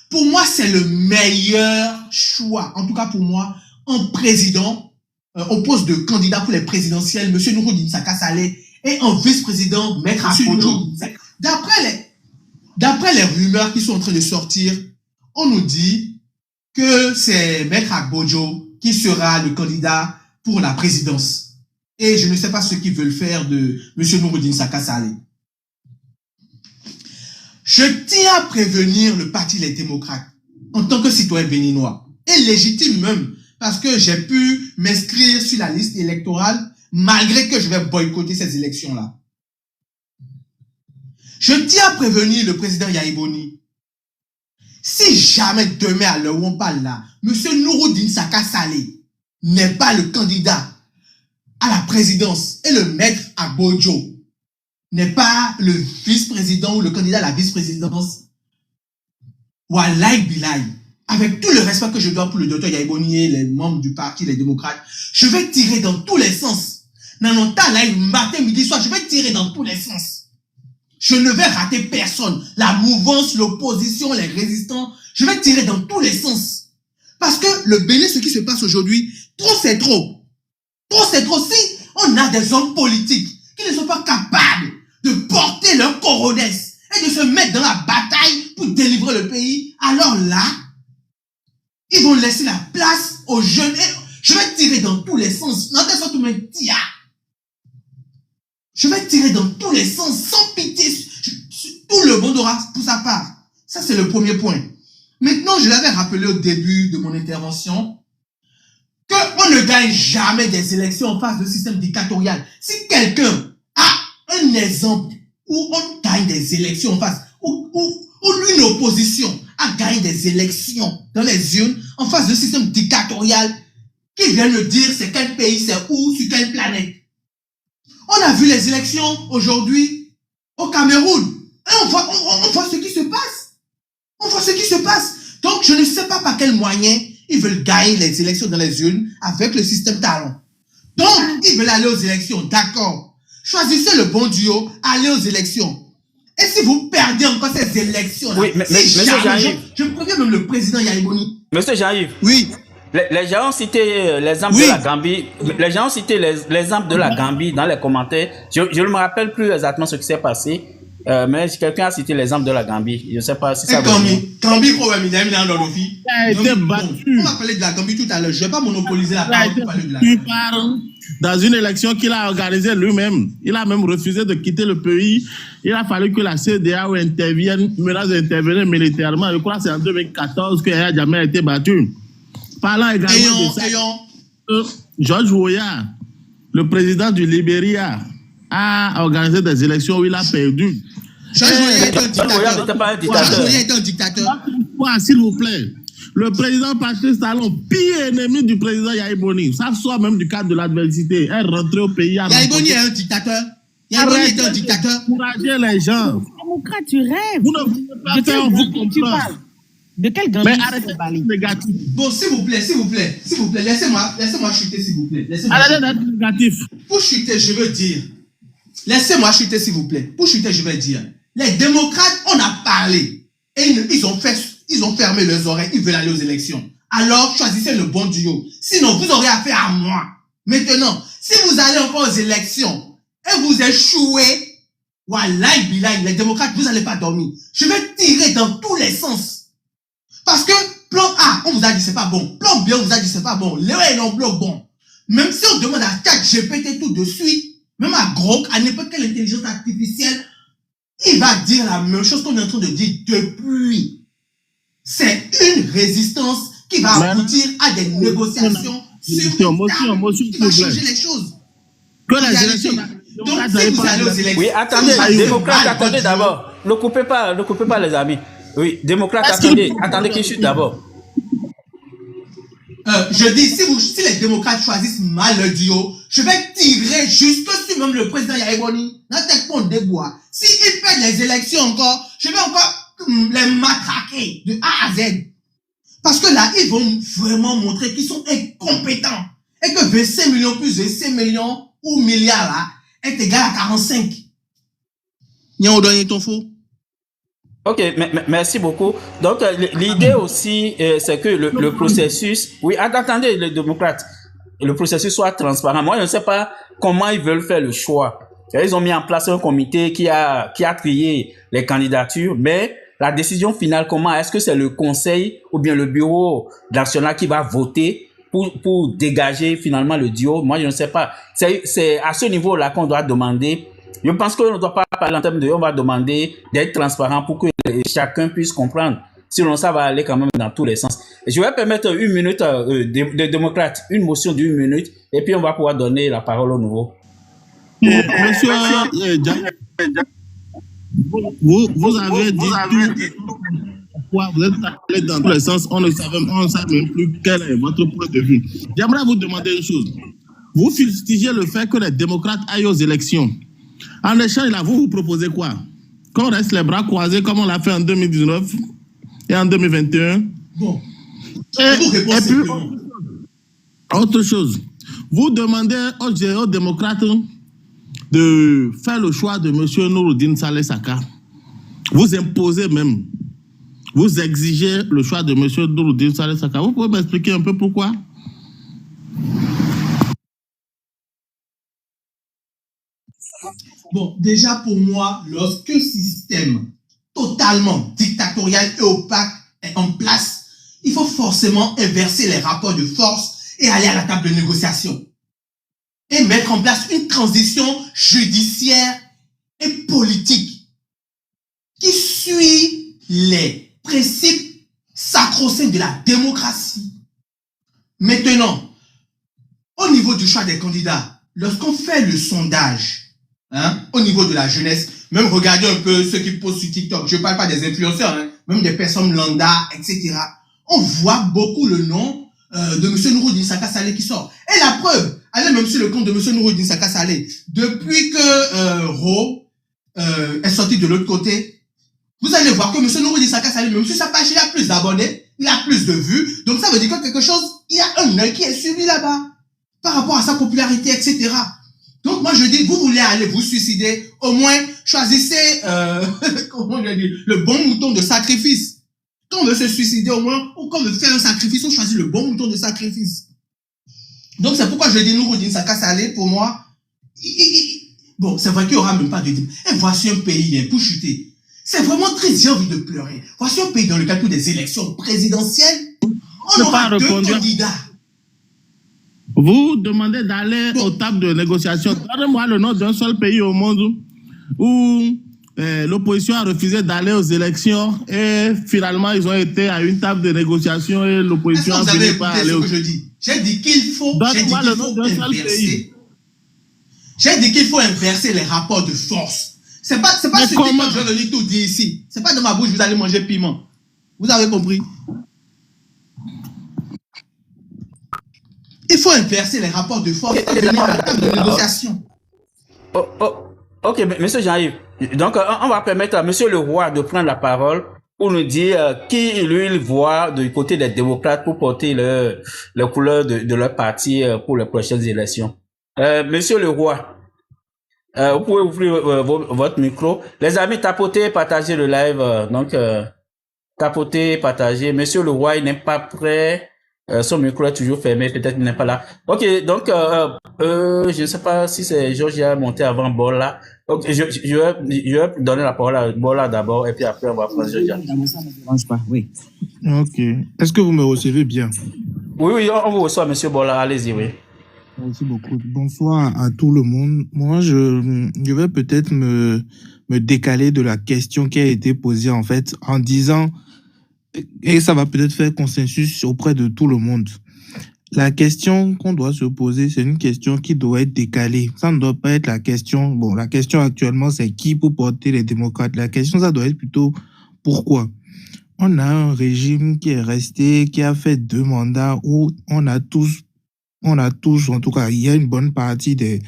Pour moi, c'est le meilleur choix, en tout cas pour moi, en président, au poste de candidat pour les présidentielles, M. Nouroudine Saka Saleh, et en vice-président, maître Agbodjo. D'après les rumeurs qui sont en train de sortir, on nous dit que c'est maître Agbodjo qui sera le candidat pour la présidence. Et je ne sais pas ce qu'ils veulent faire de M. Nouroudine Saka Saleh. Je tiens à prévenir le parti Les Démocrates, en tant que citoyen béninois, et légitime même, parce que j'ai pu m'inscrire sur la liste électorale, malgré que je vais boycotter ces élections-là. Je tiens à prévenir le président Yaïboni. Si jamais demain à l'heure où on parle là, M. Nouroudine Saka Saleh n'est pas le candidat à la présidence et le maître Agbodjo n'est pas le vice-président ou le candidat à la vice-présidence, Wallahi Bilaï, avec tout le respect que je dois pour le docteur Yaïboni et les membres du parti, les démocrates, je vais tirer dans tous les sens. Matin, midi, soir, je vais tirer dans tous les sens. Je ne vais rater personne. La mouvance, l'opposition, les résistants, je vais tirer dans tous les sens. Parce que le Bénin, ce qui se passe aujourd'hui, trop c'est trop. Trop c'est trop. Si on a des hommes politiques qui ne sont pas capables de porter leur coronesse et de se mettre dans la bataille pour délivrer le pays, alors là, ils vont laisser la place aux jeunes. Et je vais tirer dans tous les sens. Je vais tirer dans tous les sens, sans pitié. Tout le monde aura pour sa part. Ça, c'est le premier point. Maintenant, je l'avais rappelé au début de mon intervention, qu'on ne gagne jamais des élections en face de système dictatorial. Si quelqu'un a un exemple où on gagne des élections en face, où une opposition a gagné des élections dans les urnes en face de système dictatorial, qui vient me dire c'est quel pays, c'est où, sur quelle planète. On a vu les élections aujourd'hui au Cameroun. Et on voit ce qui se passe. On voit ce qui se passe. Donc, je ne sais pas par quel moyen ils veulent gagner les élections dans les urnes avec le système talon. Donc, ils veulent aller aux élections, d'accord. Choisissez le bon duo, allez aux élections. Et si vous perdez encore ces élections-là, Oui, mais monsieur Jean-Yves. je préviens même le président Yaïboni. Monsieur Jean-Yves. Oui. Les gens ont cité l'exemple de la Gambie. Les gens ont cité l'exemple de la Gambie dans les commentaires. Je ne me rappelle plus exactement ce qui s'est passé. Mais quelqu'un a cité l'exemple de la Gambie. Je ne sais pas si ça va. Gambie, quoi, ouais, mais dans l'Olofi. On va parler de la Gambie tout à l'heure. Je ne vais pas monopoliser la parole pour parler de la Gambie. Dans une élection qu'il a organisée lui-même. Il a même refusé de quitter le pays. Il a fallu que la CEDEAO intervienne, menace d'intervenir militairement. Je crois que c'est en 2014 que Yaya Jammeh a été battu. Parlant également de ça, George Weah, le président du Libéria, a organisé des élections où il a perdu. George Weah est un dictateur. George Weah est un dictateur. S'il vous plaît. Le président Patrice Talon, pire ennemi du président Yaïboni, ça sort même du cadre de l'adversité, est rentré au pays. Yaïboni est un dictateur. Yaïboni est un dictateur. Encouragez les gens. Démocrate, tu rêves. Vous ne pouvez pas faire, on vous comprend. De quel Gambie? Mais arrêtez d'être négatif. Bon, s'il vous plaît, laissez-moi chuter, s'il vous plaît. Arrêtez d'être négatif. Pour chuter, je veux dire, laissez-moi chuter, s'il vous plaît. Pour chuter, je vais dire, les démocrates, on a parlé, et ils ont fermé leurs oreilles, ils veulent aller aux élections. Alors, choisissez le bon duo. Sinon, vous aurez affaire à moi. Maintenant, si vous allez encore aux élections, et vous échouez, wallahi billahi, les démocrates, vous n'allez pas dormir. Je vais tirer dans tous les sens. Parce que plan A, on vous a dit c'est pas bon. Plan B, on vous a dit c'est pas bon. Léo est non bloc bon. Même si on demande à ChatGPT tout de suite, même à Grok, à n'importe quelle intelligence artificielle, il va dire la même chose qu'on est en train de dire depuis. C'est une résistance qui va aboutir à des négociations sur qui va changer les choses. Que les élections. Donc, si vous allez aux élections. Oui, attendez, démocrate, attendez d'abord. Ne coupez pas les amis. Oui, démocrate, attendez qu'il chute d'abord. Je dis, si les démocrates choisissent mal le duo, je vais tirer jusque sur même le président Yaïboni. N'attends bois. S'il perd les élections encore, je vais encore les matraquer de A à Z. Parce que là, ils vont vraiment montrer qu'ils sont incompétents. Et que 25 millions plus 25 millions ou milliards là est égal à 45. N'y a on donne ton faux? Ok, merci beaucoup. Donc, l'idée aussi, c'est que le processus, oui, attendez, les démocrates, le processus soit transparent. Moi, je ne sais pas comment ils veulent faire le choix. Ils ont mis en place un comité qui a trié les candidatures, mais la décision finale, comment est-ce que c'est le conseil ou bien le bureau national qui va voter pour dégager finalement le duo? Moi, je ne sais pas. C'est à ce niveau-là qu'on doit demander. Je pense qu'on ne doit pas parler en termes de... On va demander d'être transparent pour que chacun puisse comprendre. Sinon, ça va aller quand même dans tous les sens. Je vais permettre une minute de démocrate, une motion d'une minute, et puis on va pouvoir donner la parole au nouveau. Monsieur, vous avez dit pourquoi vous êtes allé dans tous les sens, on ne sait même plus quel est votre point de vue. J'aimerais vous demander une chose. Vous fustigez le fait que les démocrates aillent aux élections. En échange, là, vous proposez quoi? Qu'on reste les bras croisés comme on l'a fait en 2019 et en 2021? Bon. Et puis, autre chose. Vous demandez aux démocrates de faire le choix de M. Nouroudine Saleh Saka. Vous imposez même. Vous exigez le choix de M. Nouroudine Saleh Saka. Vous pouvez m'expliquer un peu pourquoi? Bon, déjà pour moi, lorsqu'un système totalement dictatorial et opaque est en place, il faut forcément inverser les rapports de force et aller à la table de négociation. Et mettre en place une transition judiciaire et politique qui suit les principes sacro-saints de la démocratie. Maintenant, au niveau du choix des candidats, lorsqu'on fait le sondage, au niveau de la jeunesse, même regardez un peu ceux qui postent sur TikTok, je ne parle pas des influenceurs, même des personnes lambda, etc. On voit beaucoup le nom de M. Nouroudine Saka Saleh qui sort. Et la preuve, allez même sur le compte de M. Nouroudine Saka Saleh, depuis que Ro est sorti de l'autre côté, vous allez voir que M. Nouroudine Saka Saleh, même sur sa page, il a plus d'abonnés, il a plus de vues. Donc ça veut dire que quelque chose, il y a un œil qui est suivi là-bas par rapport à sa popularité, etc. Donc moi je dis, vous voulez aller vous suicider, au moins choisissez comment je dis, le bon mouton de sacrifice. Quand on veut se suicider au moins, ou quand on veut faire un sacrifice, on choisit le bon mouton de sacrifice. Donc c'est pourquoi je dis Nouroudine Saka Saleh, pour moi, bon, c'est vrai qu'il n'y aura même pas de... Et voici un pays pour chuter. C'est vraiment triste, j'ai envie de pleurer. Voici un pays dans lequel pour des élections présidentielles, on aura deux candidats. Vous demandez d'aller aux tables de négociation. Donnez-moi le nom d'un seul pays au monde où l'opposition a refusé d'aller aux élections et finalement ils ont été à une table de négociation et l'opposition a fini par aller aux... J'ai dit qu'il faut inverser. J'ai dit qu'il faut inverser les rapports de force. C'est pas ce que je vais tout dire ici. C'est pas de ma bouche vous allez manger piment. Vous avez compris? Il faut inverser les rapports de force et venir à la table de négociation. Ok, monsieur Jean-Yves. Donc, on va permettre à monsieur le roi de prendre la parole pour nous dire qui, lui, il voit du côté des démocrates pour porter les couleurs de leur parti pour les prochaines élections. Monsieur le roi, vous pouvez ouvrir votre micro. Les amis, tapotez, partagez le live. Donc, tapotez, partagez. Monsieur le roi, il n'est pas prêt. Son micro est toujours fermé, peut-être qu'il n'est pas là. Ok, donc je ne sais pas si c'est Georges qui a monté avant Bola. Ok, je vais donner la parole à Bola d'abord et puis après on va prendre Georges. Ça ne me dérange pas, oui. Ok. Est-ce que vous me recevez bien? Oui, on vous reçoit, monsieur Bola. Allez-y, oui. Merci beaucoup. Bonsoir à tout le monde. Moi, je vais peut-être me décaler de la question qui a été posée en fait en disant, et ça va peut-être faire consensus auprès de tout le monde. La question qu'on doit se poser, c'est une question qui doit être décalée. Ça ne doit pas être la question... Bon, la question actuellement, c'est qui pour porter les démocrates. La question, ça doit être plutôt pourquoi. On a un régime qui est resté, qui a fait 2 mandats où on a tous, en tout cas, il y a une bonne partie des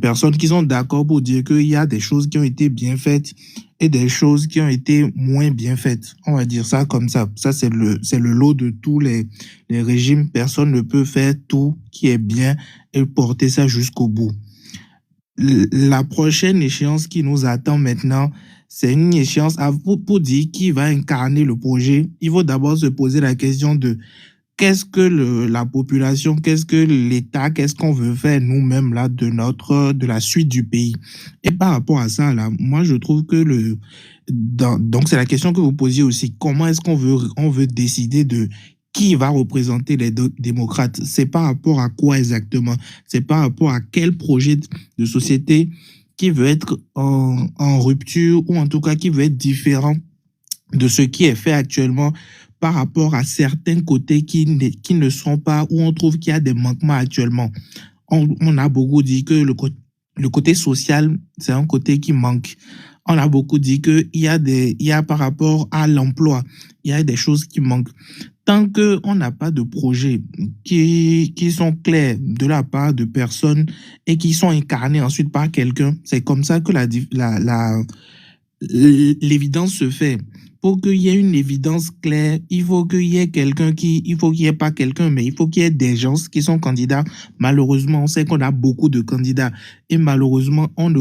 personnes qui sont d'accord pour dire qu'il y a des choses qui ont été bien faites et des choses qui ont été moins bien faites. On va dire ça comme ça. Ça, c'est le lot de tous les régimes. Personne ne peut faire tout qui est bien et porter ça jusqu'au bout. La prochaine échéance qui nous attend maintenant, c'est une échéance pour dire qui va incarner le projet. Il faut d'abord se poser la question de qu'est-ce que la population, qu'est-ce que l'État, qu'est-ce qu'on veut faire nous-mêmes là de la suite du pays. Et par rapport à ça là, moi je trouve que donc c'est la question que vous posiez aussi. Comment est-ce qu'on veut décider de qui va représenter les démocrates? C'est par rapport à quoi exactement? C'est par rapport à quel projet de société qui veut être en rupture ou en tout cas qui veut être différent de ce qui est fait actuellement par rapport à certains côtés qui ne sont pas, où on trouve qu'il y a des manquements actuellement. On a beaucoup dit que le côté social, c'est un côté qui manque. On a beaucoup dit qu'il y a par rapport à l'emploi, il y a des choses qui manquent. Tant qu'on n'a pas de projets qui sont clairs de la part de personnes et qui sont incarnés ensuite par quelqu'un, c'est comme ça que l'évidence se fait. Pour qu'il y ait une évidence claire, il faut qu'il y ait il faut qu'il n'y ait pas quelqu'un, mais il faut qu'il y ait des gens qui sont candidats. Malheureusement, on sait qu'on a beaucoup de candidats et malheureusement, on ne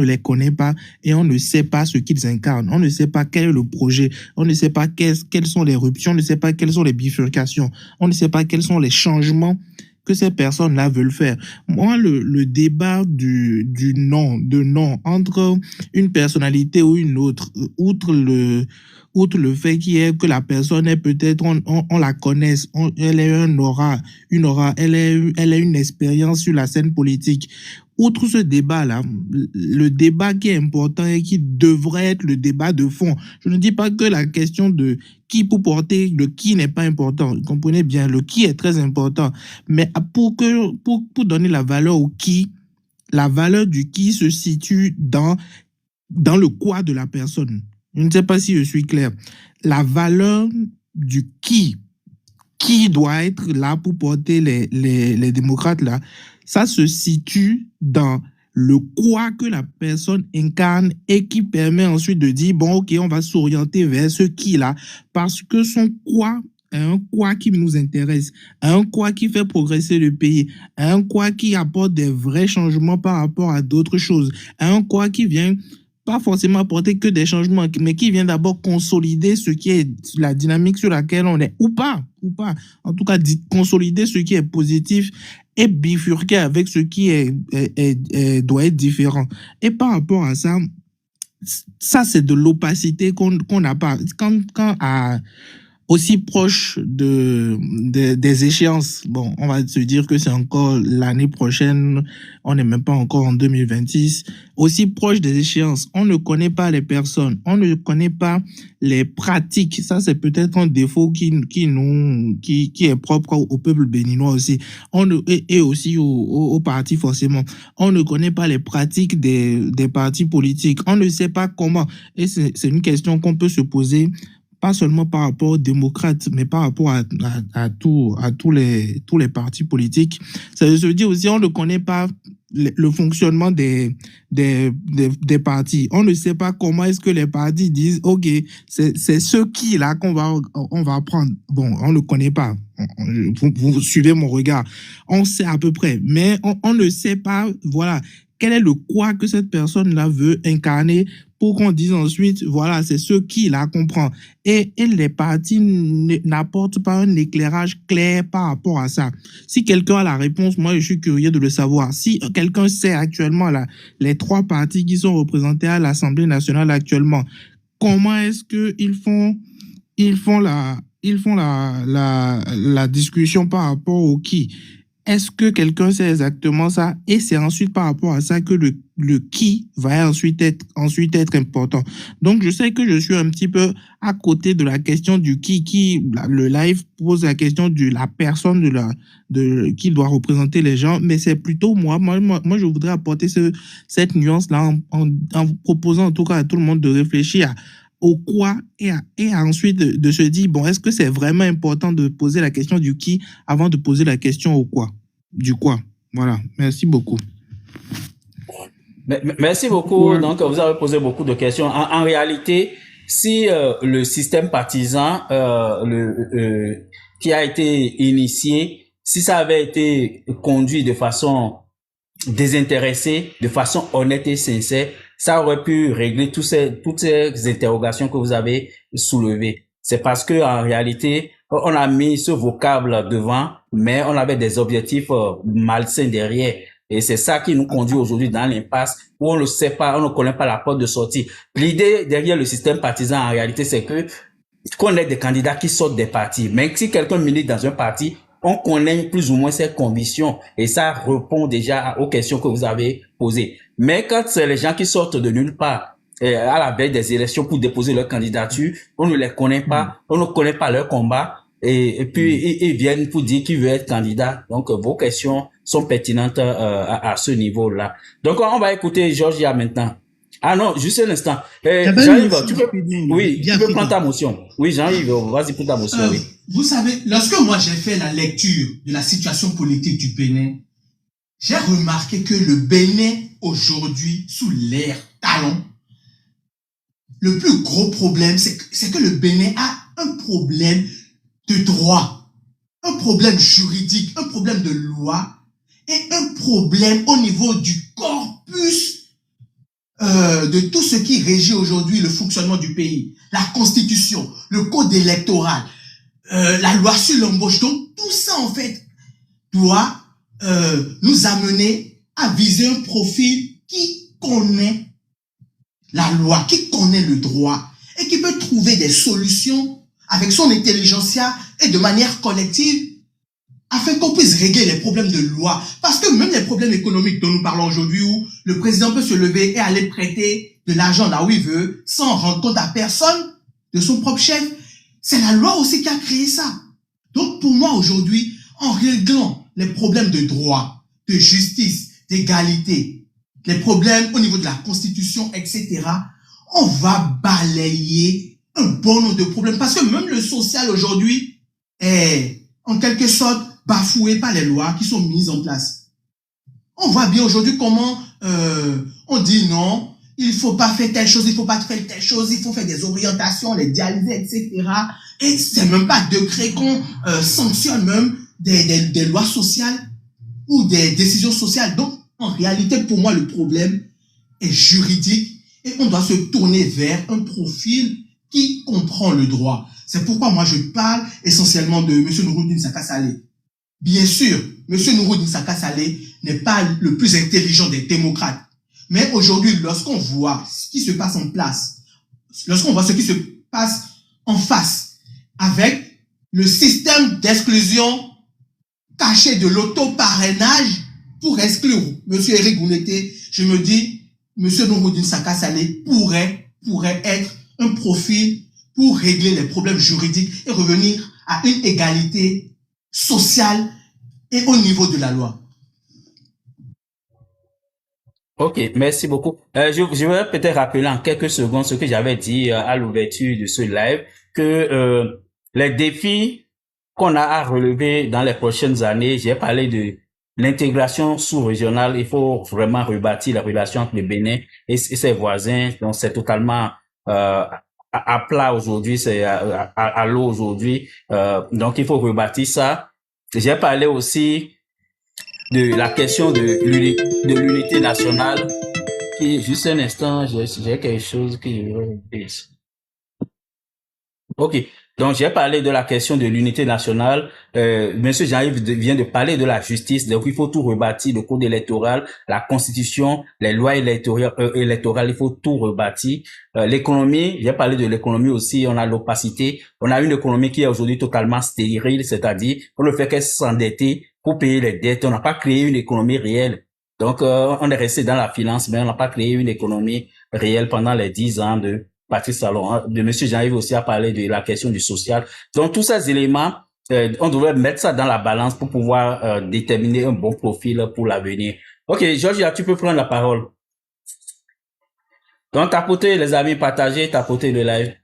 les connaît pas et on ne sait pas ce qu'ils incarnent. On ne sait pas quel est le projet. On ne sait pas quelles sont les ruptures. On ne sait pas quelles sont les bifurcations. On ne sait pas quels sont les changements que ces personnes-là veulent faire. Moi, le débat du nom entre une personnalité ou une autre, outre le fait que la personne est peut-être, on la connaisse, elle a une aura, elle a une expérience sur la scène politique. Outre ce débat-là, le débat qui est important et qui devrait être le débat de fond, je ne dis pas que la question de qui pour porter, le qui n'est pas important. Vous comprenez bien, le qui est très important. Mais pour donner la valeur au qui, la valeur du qui se situe dans le quoi de la personne. Je ne sais pas si je suis clair. La valeur du qui doit être là pour porter les démocrates là, ça se situe dans le quoi que la personne incarne et qui permet ensuite de dire, bon, ok, on va s'orienter vers ce qui-là, parce que son quoi est un quoi qui nous intéresse, un quoi qui fait progresser le pays, un quoi qui apporte des vrais changements par rapport à d'autres choses, un quoi qui vient pas forcément apporter que des changements, mais qui vient d'abord consolider ce qui est la dynamique sur laquelle on est, ou pas. En tout cas, consolider ce qui est positif et bifurquer avec ce qui doit être différent. Et par rapport à ça, c'est de l'opacité qu'on n'a pas. Quand aussi proche des échéances. Bon, on va se dire que c'est encore l'année prochaine, on n'est même pas encore en 2026. Aussi proche des échéances, on ne connaît pas les personnes, on ne connaît pas les pratiques. Ça, c'est peut-être un défaut qui est propre au peuple béninois aussi. Et aussi aux partis forcément. On ne connaît pas les pratiques des partis politiques. On ne sait pas comment. Et c'est une question qu'on peut se poser, pas seulement par rapport aux démocrates, mais par rapport à tous les partis politiques. Ça veut dire aussi, on ne connaît pas le fonctionnement des partis. On ne sait pas comment est-ce que les partis disent, OK, c'est ce qui-là on va prendre. Bon, on ne connaît pas. Vous suivez mon regard. On sait à peu près, mais on ne sait pas, voilà, quel est le quoi que cette personne-là veut incarner pour qu'on dise ensuite, voilà, c'est ce qui-là comprend. Et les partis n'apportent pas un éclairage clair par rapport à ça. Si quelqu'un a la réponse, moi, je suis curieux de le savoir. Si quelqu'un sait actuellement les 3 partis qui sont représentés à l'Assemblée nationale actuellement, comment est-ce qu'ils font la discussion par rapport au qui? Est-ce que quelqu'un sait exactement ça? Et c'est ensuite par rapport à ça que le qui va ensuite être important. Donc, je sais que je suis un petit peu à côté de la question du qui le live pose la question de la personne qui doit représenter les gens, mais c'est plutôt moi, je voudrais apporter cette nuance-là en proposant en tout cas à tout le monde de réfléchir au quoi et ensuite de se dire, bon, est-ce que c'est vraiment important de poser la question du qui avant de poser la question au quoi, du quoi. Voilà, merci beaucoup. Merci beaucoup. Ouais. Donc, vous avez posé beaucoup de questions. En réalité, si le système partisan qui a été initié, si ça avait été conduit de façon désintéressée, de façon honnête et sincère, ça aurait pu régler toutes ces interrogations que vous avez soulevées. C'est parce que en réalité, on a mis ce vocable devant, mais on avait des objectifs malsains derrière. Et c'est ça qui nous conduit aujourd'hui dans l'impasse où on ne sait pas, on ne connaît pas la porte de sortie. L'idée derrière le système partisan, en réalité, c'est qu'on ait des candidats qui sortent des partis. Mais si quelqu'un milite dans un parti, on connaît plus ou moins ses convictions et ça répond déjà aux questions que vous avez posées. Mais quand c'est les gens qui sortent de nulle part à la veille des élections pour déposer leur candidature, on ne les connaît pas, on ne connaît pas leur combat et puis ils viennent pour dire qu'ils veulent être candidats. Donc vos questions sont pertinentes à ce niveau-là. Donc on va écouter Georgia maintenant. Ah non, juste un instant. Jean-Yves, tu peux prendre ta motion. Oui, Jean-Yves, vas-y pour ta motion. Oui. Vous savez, lorsque moi j'ai fait la lecture de la situation politique du Bénin, j'ai remarqué que le Bénin aujourd'hui, sous l'ère Talon, le plus gros problème, c'est que le Bénin a un problème de droit, un problème juridique, un problème de loi et un problème au niveau du corpus de tout ce qui régit aujourd'hui le fonctionnement du pays, la constitution, le code électoral, la loi sur l'embauche. Donc tout ça en fait doit nous amener à viser un profil qui connaît la loi, qui connaît le droit et qui peut trouver des solutions avec son intelligentsia et de manière collective afin qu'on puisse régler les problèmes de loi. Parce que même les problèmes économiques dont nous parlons aujourd'hui, où le président peut se lever et aller prêter de l'argent là où il veut, sans rendre compte à personne de son propre chef, c'est la loi aussi qui a créé ça. Donc pour moi aujourd'hui, en réglant les problèmes de droit, de justice, d'égalité, les problèmes au niveau de la constitution, etc., on va balayer un bon nombre de problèmes. Parce que même le social aujourd'hui est en quelque sorte bafoué par les lois qui sont mises en place. On voit bien aujourd'hui comment on dit non, il ne faut pas faire telle chose, il ne faut pas faire telle chose, il faut faire des orientations, les dialyser, etc. Et c'est même pas degré qu'on sanctionne même des lois sociales ou des décisions sociales. Donc, en réalité, pour moi, le problème est juridique et on doit se tourner vers un profil qui comprend le droit. C'est pourquoi moi, je parle essentiellement de M. Nourouddine Saka Saleh. Bien sûr, M. Nourouddine Saka Saleh n'est pas le plus intelligent des démocrates. Mais aujourd'hui, lorsqu'on voit ce qui se passe en place, lorsqu'on voit ce qui se passe en face avec le système d'exclusion caché de l'auto-parrainage pour exclure M. Eric Gouneté, je me dis, M. Nourouddine Saka Saleh pourrait être un profil pour régler les problèmes juridiques et revenir à une égalité sociale et au niveau de la loi. Ok, merci beaucoup. Je vais peut-être rappeler en quelques secondes ce que j'avais dit à l'ouverture de ce live, que les défis qu'on a à relever dans les prochaines années, j'ai parlé de l'intégration sous-régionale. Il faut vraiment rebâtir la relation entre le Bénin et ses voisins. Donc, c'est totalement à plat aujourd'hui, c'est à l'eau aujourd'hui. Donc, il faut rebâtir ça. J'ai parlé aussi de la question de l'unité nationale. Juste un instant, j'ai quelque chose qui... Ok, donc j'ai parlé de la question de l'unité nationale. Monsieur Jean-Yves vient de parler de la justice. Donc il faut tout rebâtir, le code électoral, la constitution, les lois électorales, il faut tout rebâtir. L'économie, j'ai parlé de l'économie aussi. On a l'opacité. On a une économie qui est aujourd'hui totalement stérile, c'est-à-dire on ne fait que s'endetter pour payer les dettes. On n'a pas créé une économie réelle. Donc on est resté dans la finance, mais on n'a pas créé une économie réelle pendant les 10 ans de Patrice Talon, de Monsieur Jean-Yves aussi a parlé de la question du social. Donc, tous ces éléments, on devrait mettre ça dans la balance pour pouvoir déterminer un bon profil pour l'avenir. Ok, Georgia, tu peux prendre la parole. Donc, tapotez les amis, partagez, tapotez le live.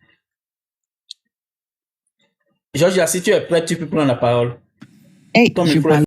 Georgia, si tu es prêt, tu peux prendre la parole. Hey, Ton je micro parle